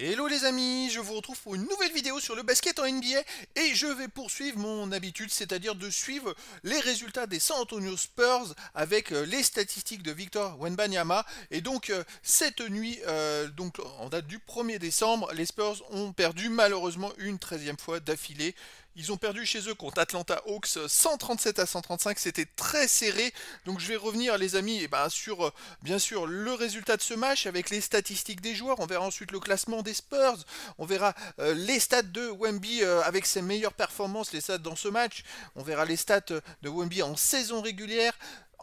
Hello les amis, je vous retrouve pour une nouvelle vidéo sur le basket en NBA et je vais poursuivre mon habitude, c'est-à-dire de suivre les résultats des San Antonio Spurs avec les statistiques de Victor Wembanyama. Et donc cette nuit, donc en date du 1er décembre, les Spurs ont perdu malheureusement une 13e fois d'affilée. Ils ont perdu chez eux contre Atlanta Hawks 137 à 135, c'était très serré. Donc je vais revenir les amis sur bien sûr le résultat de ce match avec les statistiques des joueurs. On verra ensuite le classement des Spurs. On verra les stats de Wemby avec ses meilleures performances, les stats dans ce match. On verra les stats de Wemby en saison régulière.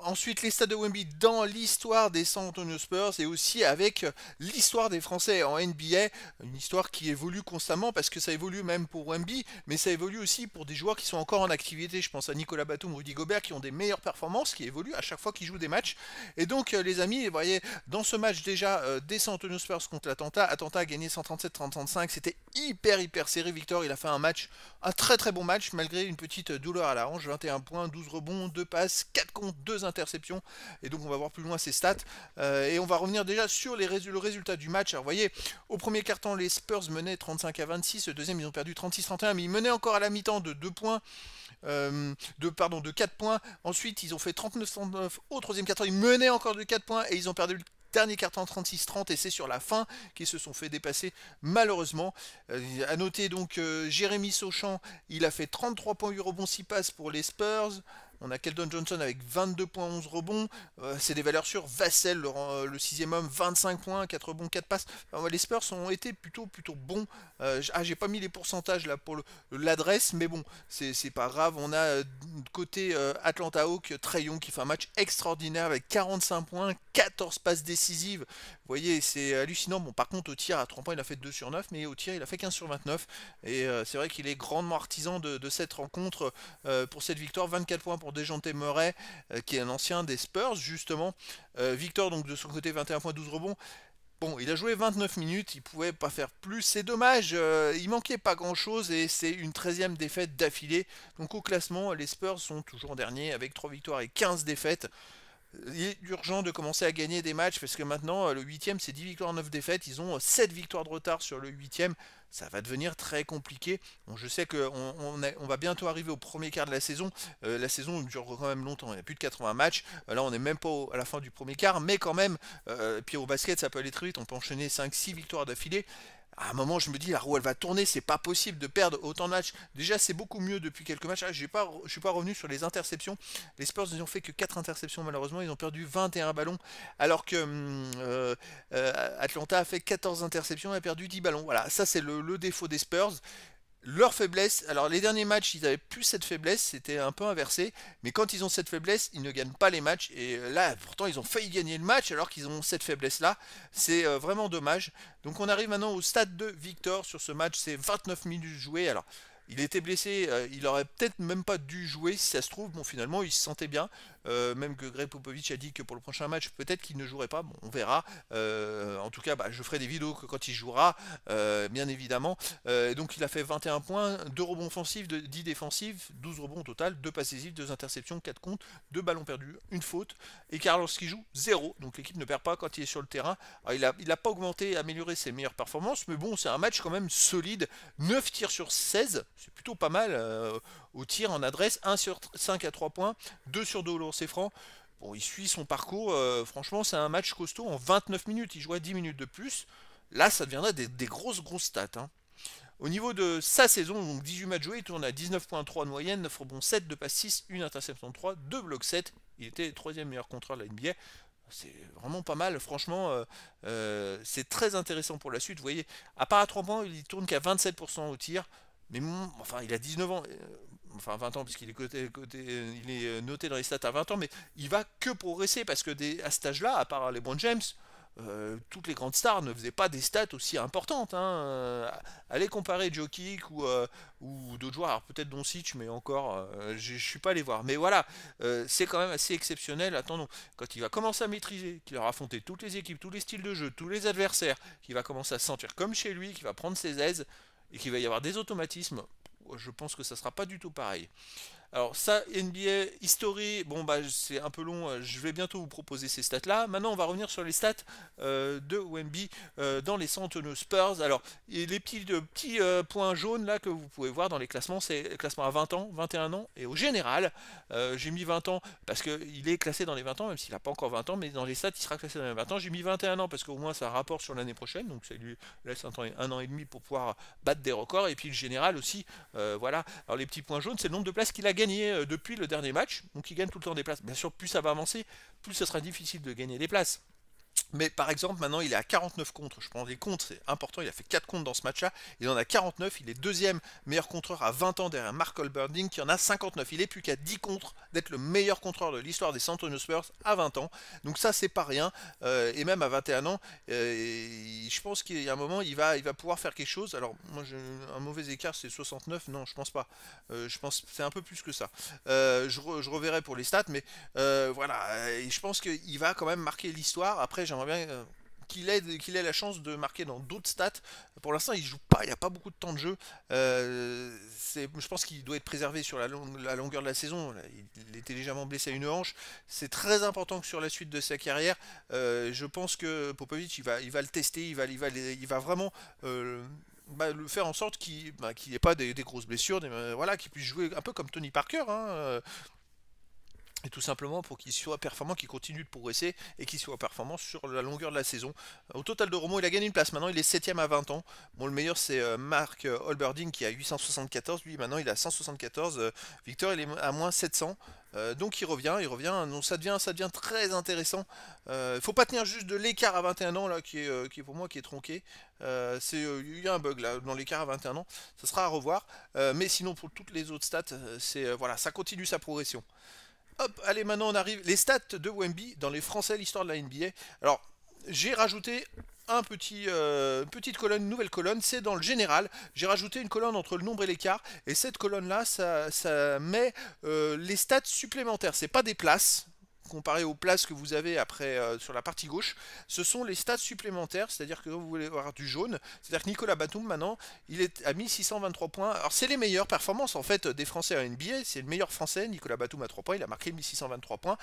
Ensuite, les stats de Wemby dans l'histoire des San Antonio Spurs et aussi avec l'histoire des Français en NBA, une histoire qui évolue constamment parce que ça évolue même pour Wemby, mais ça évolue aussi pour des joueurs qui sont encore en activité. Je pense à Nicolas Batum, Rudy Gobert qui ont des meilleures performances, qui évoluent à chaque fois qu'ils jouent des matchs. Et donc, les amis, vous voyez, dans ce match déjà des San Antonio Spurs contre l'Atlanta, Atlanta a gagné 137-135. C'était hyper serré. Victor, il a fait un très bon match malgré une petite douleur à la hanche. 21 points, 12 rebonds, 2 passes, 4 comptes, 2 interceptions. Et donc on va voir plus loin ses stats. Et on va revenir déjà sur le résultat du match. Alors vous voyez, au premier quart-temps, les Spurs menaient 35 à 26. Le deuxième, ils ont perdu 36-31, mais ils menaient encore à la mi-temps de 2 points. De 4 points. Ensuite, ils ont fait 39-39 au troisième quart-temps. Ils menaient encore de 4 points et ils ont perdu le dernier quart-temps 36-30 et c'est sur la fin qu'ils se sont fait dépasser malheureusement. À noter donc Jérémy Sauchan, il a fait 33 points, 8 rebonds, 6 passes pour les Spurs. On a Keldon Johnson avec 22 points, 11 rebonds. C'est des valeurs sûres. Vassell, le sixième homme, 25 points, 4 rebonds, 4 passes. Enfin, les Spurs ont été plutôt bons. J'ai pas mis les pourcentages là pour l'adresse, mais bon, c'est pas grave. On a côté Atlanta Hawks, Trae Young qui fait un match extraordinaire avec 45 points, 14 passes décisives. Vous voyez, c'est hallucinant. Bon, par contre, au tir, à 3 points, il a fait 2 sur 9, mais au tir, il a fait 15 sur 29. Et c'est vrai qu'il est grandement artisan de cette rencontre pour cette victoire. 24 points pour Dejounte Murray, qui est un ancien des Spurs, justement. Victor, donc de son côté, 21 points, 12 rebonds. Bon, il a joué 29 minutes, il pouvait pas faire plus, c'est dommage, il manquait pas grand chose et c'est une 13e défaite d'affilée. Donc au classement, les Spurs sont toujours en dernier avec 3 victoires et 15 défaites. Il est urgent de commencer à gagner des matchs parce que maintenant le 8e c'est 10 victoires 9 défaites, ils ont 7 victoires de retard sur le 8e, ça va devenir très compliqué. Bon, je sais qu'on va bientôt arriver au premier quart de la saison dure quand même longtemps, il y a plus de 80 matchs, là on n'est même pas à la fin du premier quart, mais quand même, puis au basket ça peut aller très vite, on peut enchaîner 5-6 victoires d'affilée. À un moment, je me dis, la roue, elle va tourner, c'est pas possible de perdre autant de matchs. Déjà, c'est beaucoup mieux depuis quelques matchs. Je suis pas revenu sur les interceptions. Les Spurs n'ont fait que 4 interceptions, malheureusement. Ils ont perdu 21 ballons, alors que Atlanta a fait 14 interceptions et a perdu 10 ballons. Voilà, ça, c'est le défaut des Spurs. Leur faiblesse, alors les derniers matchs, ils avaient plus cette faiblesse, c'était un peu inversé, mais quand ils ont cette faiblesse, ils ne gagnent pas les matchs, et là, pourtant, ils ont failli gagner le match alors qu'ils ont cette faiblesse-là, c'est vraiment dommage. Donc on arrive maintenant au stade de Victor sur ce match, c'est 29 minutes jouées, alors il était blessé, il aurait peut-être même pas dû jouer si ça se trouve, bon finalement il se sentait bien, même que Greg Popovich a dit que pour le prochain match peut-être qu'il ne jouerait pas, bon on verra, en tout cas je ferai des vidéos quand il jouera, bien évidemment. Donc il a fait 21 points, 2 rebonds offensifs, 10 défensifs, 12 rebonds au total, 2 passes décisives, 2 interceptions, 4 comptes, 2 ballons perdus, une faute, et Carlos qui joue 0, donc l'équipe ne perd pas quand il est sur le terrain. Alors, il a pas augmenté, amélioré ses meilleures performances, mais bon c'est un match quand même solide, 9 tirs sur 16, c'est plutôt pas mal au tir en adresse, 1 sur 5 à 3 points, 2 sur 2 au lancer franc. Bon, il suit son parcours, franchement c'est un match costaud en 29 minutes, il jouait 10 minutes de plus. Là ça deviendrait des grosses stats, hein. Au niveau de sa saison, donc 18 matchs joués, il tourne à 19.3 de moyenne, 9 rebonds 7, 2 passes 6, 1 interception 3, 2 blocs 7. Il était 3e meilleur contreur de la NBA. C'est vraiment pas mal, franchement, c'est très intéressant pour la suite. Vous voyez, à part à 3 points, il tourne qu'à 27% au tir. Mais bon, enfin, il a 19 ans, enfin 20 ans, puisqu'il est, il est noté dans les stats à 20 ans, mais il va que progresser parce que à cet âge-là, à part les LeBron James, toutes les grandes stars ne faisaient pas des stats aussi importantes, hein. Allez comparer Jokic ou d'autres joueurs, alors peut-être Doncic, mais encore, je ne suis pas allé voir. Mais voilà, c'est quand même assez exceptionnel. Attendons, quand il va commencer à maîtriser, qu'il aura affronté toutes les équipes, tous les styles de jeu, tous les adversaires, qu'il va commencer à se sentir comme chez lui, qu'il va prendre ses aises et qu'il va y avoir des automatismes, je pense que ça sera pas du tout pareil. Alors ça, NBA History, bon bah c'est un peu long, je vais bientôt vous proposer ces stats-là. Maintenant on va revenir sur les stats de Wemby dans les San Antonio Spurs. Alors les petits points jaunes là que vous pouvez voir dans les classements, c'est le classement à 20 ans, 21 ans, et au général, j'ai mis 20 ans parce qu'il est classé dans les 20 ans, même s'il n'a pas encore 20 ans, mais dans les stats il sera classé dans les 20 ans. J'ai mis 21 ans parce qu'au moins ça rapporte sur l'année prochaine, donc ça lui laisse un an et demi pour pouvoir battre des records, et puis le général aussi, voilà. Alors les petits points jaunes, c'est le nombre de places qu'il a gagné depuis le dernier match. Donc il gagne tout le temps des places. Bien sûr, plus ça va avancer, plus ça sera difficile de gagner des places. Mais par exemple, maintenant il est à 49 contres. Je prends les contres, c'est important. Il a fait 4 contres dans ce match-là. Il en a 49. Il est deuxième meilleur contreur à 20 ans derrière Mark Olberding qui en a 59. Il est plus qu'à 10 contres d'être le meilleur contreur de l'histoire des San Antonio Spurs à 20 ans. Donc ça, c'est pas rien. Et même à 21 ans, je pense qu'il y a un moment, il va pouvoir faire quelque chose. Alors, moi, j'ai un mauvais écart, c'est 69. Non, je pense pas. Je pense que c'est un peu plus que ça. Je reverrai pour les stats, mais voilà. Et je pense qu'il va quand même marquer l'histoire. Après, j'aimerais bien qu'il ait la chance de marquer dans d'autres stats. Pour l'instant, il joue pas, il n'y a pas beaucoup de temps de jeu. Je pense qu'il doit être préservé sur la longueur de la saison. Il était légèrement blessé à une hanche. C'est très important que sur la suite de sa carrière, je pense que Popovic, il va le tester, il va vraiment le faire en sorte qu'il n'ait pas des grosses blessures, voilà, qu'il puisse jouer un peu comme Tony Parker, hein, et tout simplement pour qu'il soit performant, qu'il continue de progresser et qu'il soit performant sur la longueur de la saison. Au total de rebonds, il a gagné une place. Maintenant, il est 7ème à 20 ans. Bon, le meilleur, c'est Mark Olberding qui a 874. Lui, maintenant, il a 174. Victor, il est à moins 700. Donc il revient. Donc ça devient très intéressant. Il faut pas tenir juste de l'écart à 21 ans là, qui est pour moi qui est tronqué. Il y a un bug là dans l'écart à 21 ans. Ça sera à revoir. Mais sinon pour toutes les autres stats, voilà, ça continue sa progression. Hop, allez, maintenant on arrive. Les stats de Wemby dans les Français, l'histoire de la NBA. Alors, j'ai rajouté une petite colonne, une nouvelle colonne, c'est dans le général. J'ai rajouté une colonne entre le nombre et l'écart. Et cette colonne-là, ça met les stats supplémentaires. C'est pas des places, comparé aux places que vous avez après sur la partie gauche, ce sont les stats supplémentaires, c'est-à-dire que vous voulez avoir du jaune, c'est-à-dire que Nicolas Batum maintenant, il est à 1623 points. Alors c'est les meilleures performances en fait des Français à NBA, c'est le meilleur Français, Nicolas Batum à 3 points, il a marqué 1623 points,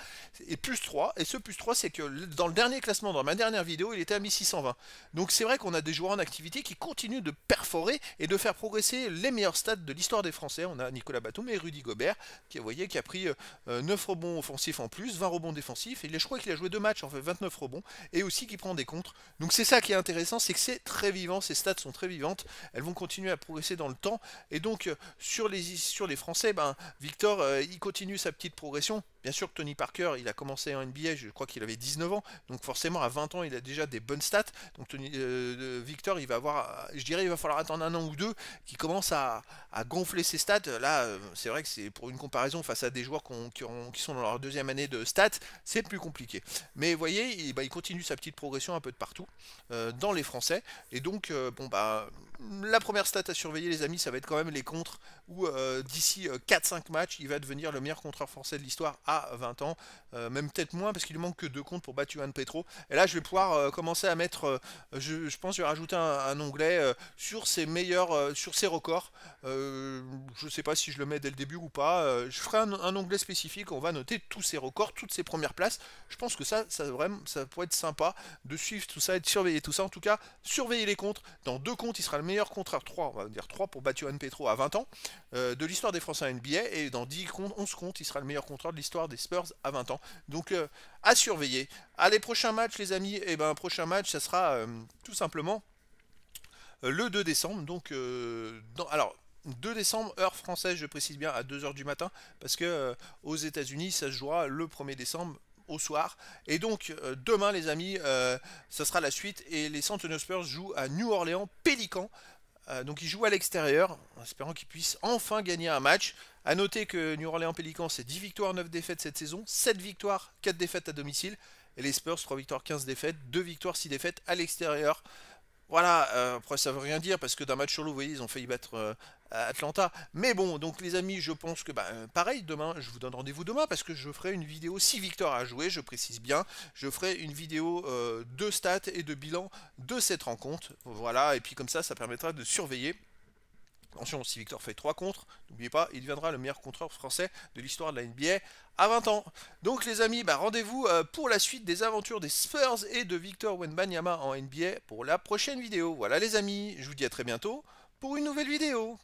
et plus 3, et ce plus 3 c'est que dans le dernier classement, dans ma dernière vidéo, il était à 1620. Donc c'est vrai qu'on a des joueurs en activité qui continuent de perforer et de faire progresser les meilleurs stats de l'histoire des Français. On a Nicolas Batum et Rudy Gobert, qui, vous voyez, qui a pris 9 rebonds offensifs en plus, 20 rebonds défensifs, et je crois qu'il a joué 2 matchs, en fait 29 rebonds, et aussi qu'il prend des contres. Donc c'est ça qui est intéressant, c'est que c'est très vivant, ces stats sont très vivantes, elles vont continuer à progresser dans le temps, et donc sur les Français, Victor, il continue sa petite progression. Bien sûr que Tony Parker, il a commencé en NBA, je crois qu'il avait 19 ans, donc forcément à 20 ans, il a déjà des bonnes stats. Donc Victor, il va avoir, je dirais, il va falloir attendre un an ou deux qu'il commence à gonfler ses stats. Là, c'est vrai que c'est pour une comparaison face à des joueurs qui sont dans leur deuxième année de stats, c'est plus compliqué. Mais vous voyez, il continue sa petite progression un peu de partout dans les Français. Et donc, la première stat à surveiller, les amis, ça va être quand même les contres, où d'ici 4-5 matchs, il va devenir le meilleur contreur français de l'histoire à 20 ans, même peut-être moins parce qu'il lui manque que 2 comptes pour battre Juan Petro. Et là, je vais pouvoir commencer à mettre, je pense, que je vais rajouter un onglet sur ses meilleurs, sur ses records. Je sais pas si je le mets dès le début ou pas. Je ferai un onglet spécifique. On va noter tous ses records, toutes ses premières places. Je pense que ça pourrait être sympa de suivre tout ça et de surveiller tout ça. En tout cas, surveiller les comptes. Dans 2 comptes, il sera le meilleur contreur 3, on va dire 3 pour battre Juan Petro à 20 ans de l'histoire des Français à NBA. Et dans 10 comptes, 11 comptes, il sera le meilleur contreur de l'histoire des Spurs à 20 ans. Donc à surveiller. Allez, prochain match les amis, et prochain match ça sera tout simplement le 2 décembre. Donc alors 2 décembre, heure française, je précise bien, à 2 heures du matin, parce que aux États-Unis ça se jouera le 1er décembre au soir. Et donc demain les amis, ça sera la suite, et les San Antonio Spurs jouent à New Orleans Pélican. Donc ils jouent à l'extérieur, en espérant qu'ils puissent enfin gagner un match. A noter que New Orleans Pélican, c'est 10 victoires, 9 défaites cette saison, 7 victoires, 4 défaites à domicile. Et les Spurs, 3 victoires, 15 défaites, 2 victoires, 6 défaites à l'extérieur. Voilà, après ça veut rien dire parce que d'un match sur l'eau, vous voyez, ils ont failli battre Atlanta. Mais bon, donc les amis, je pense que pareil, demain, je vous donne rendez-vous demain parce que je ferai une vidéo 6 victoires à jouer, je précise bien. Je ferai une vidéo de stats et de bilan de cette rencontre. Voilà, et puis comme ça permettra de surveiller Attention, si Victor fait 3 contres, n'oubliez pas, il deviendra le meilleur contreur français de l'histoire de la NBA à 20 ans. Donc les amis, rendez-vous pour la suite des aventures des Spurs et de Victor Wembanyama en NBA pour la prochaine vidéo. Voilà les amis, je vous dis à très bientôt pour une nouvelle vidéo.